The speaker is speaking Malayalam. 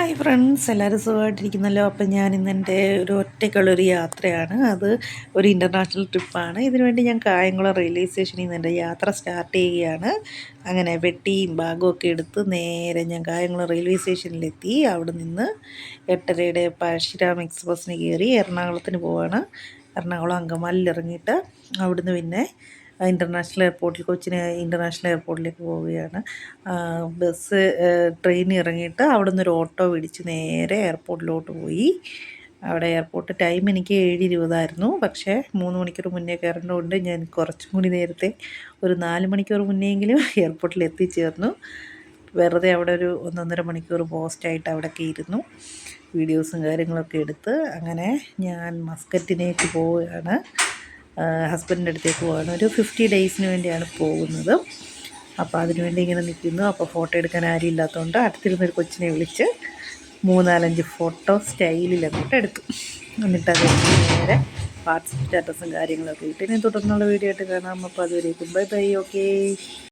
ഹായ് ഫ്രണ്ട്സ്, എല്ലാവരും സുഖമായിട്ടിരിക്കുന്നല്ലോ. അപ്പം ഞാൻ ഇന്ന് എൻ്റെ ഒരു ഒറ്റയ്ക്കുള്ളൊരു യാത്രയാണ്. അത് ഒരു ഇൻ്റർനാഷണൽ ട്രിപ്പാണ്. ഇതിനുവേണ്ടി ഞാൻ കായംകുളം റെയിൽവേ സ്റ്റേഷനിൽ നിന്ന് എൻ്റെ യാത്ര സ്റ്റാർട്ട് ചെയ്യുകയാണ്. അങ്ങനെ വെട്ടിയും ബാഗും ഒക്കെ എടുത്ത് നേരെ ഞാൻ കായംകുളം റെയിൽവേ സ്റ്റേഷനിലെത്തി. അവിടെ നിന്ന് 8:30 പഴശ്ശിരാം എക്സ്പ്രസ്സിന് കയറി എറണാകുളത്തിന് പോവാണ്. എറണാകുളം അങ്കമാലിയിൽ ഇറങ്ങിയിട്ട് അവിടുന്ന് പിന്നെ ഇൻ്റർനാഷണൽ എയർപോർട്ടിൽ, കൊച്ചിൻ ഇൻ്റർനാഷണൽ എയർപോർട്ടിലേക്ക് പോവുകയാണ്. ട്രെയിനിൽ ഇറങ്ങിയിട്ട് അവിടെ നിന്ന് ഒരു ഓട്ടോ പിടിച്ച് നേരെ എയർപോർട്ടിലോട്ട് പോയി. അവിടെ എയർപോർട്ട് ടൈം എനിക്ക് 7:20 പക്ഷേ 3 മണിക്കൂർ മുന്നേ കയറേണ്ടതുകൊണ്ട് ഞാൻ കുറച്ചും കൂടി നേരത്തെ ഒരു 4 മണിക്കൂർ മുന്നെയെങ്കിലും എയർപോർട്ടിൽ എത്തിച്ചേർന്നു. വെറുതെ അവിടെ ഒരു 1.5 മണിക്കൂർ പോസ്റ്റായിട്ട് അവിടെയൊക്കെ ഇരുന്നു, വീഡിയോസും കാര്യങ്ങളൊക്കെ എടുത്ത്. അങ്ങനെ ഞാൻ മസ്കറ്റിലേക്ക് പോവുകയാണ്. ഹസ്ബൻഡിൻ്റെ അടുത്തേക്ക് പോവാണ്. ഒരു 50 ഡേയ്സിന് വേണ്ടിയാണ് പോകുന്നത്. അപ്പോൾ അതിനുവേണ്ടി ഇങ്ങനെ നിൽക്കുന്നു. അപ്പോൾ ഫോട്ടോ എടുക്കാൻ ആരും ഇല്ലാത്തതുകൊണ്ട് അടുത്തിരുന്നൊരു കൊച്ചിനെ വിളിച്ച് 3-4-5 ഫോട്ടോ സ്റ്റൈലിൽ അങ്ങോട്ട് എടുത്തു. എന്നിട്ട് അത് നേരെ വാട്സപ്പ് സ്റ്റാറ്റസും കാര്യങ്ങളൊക്കെ ഇട്ട് ഇനി തുടർന്നുള്ള വീഡിയോ ആയിട്ട് കാണാം. അപ്പോൾ അതുവരേക്കും ബൈ ബൈ. ഓക്കേ.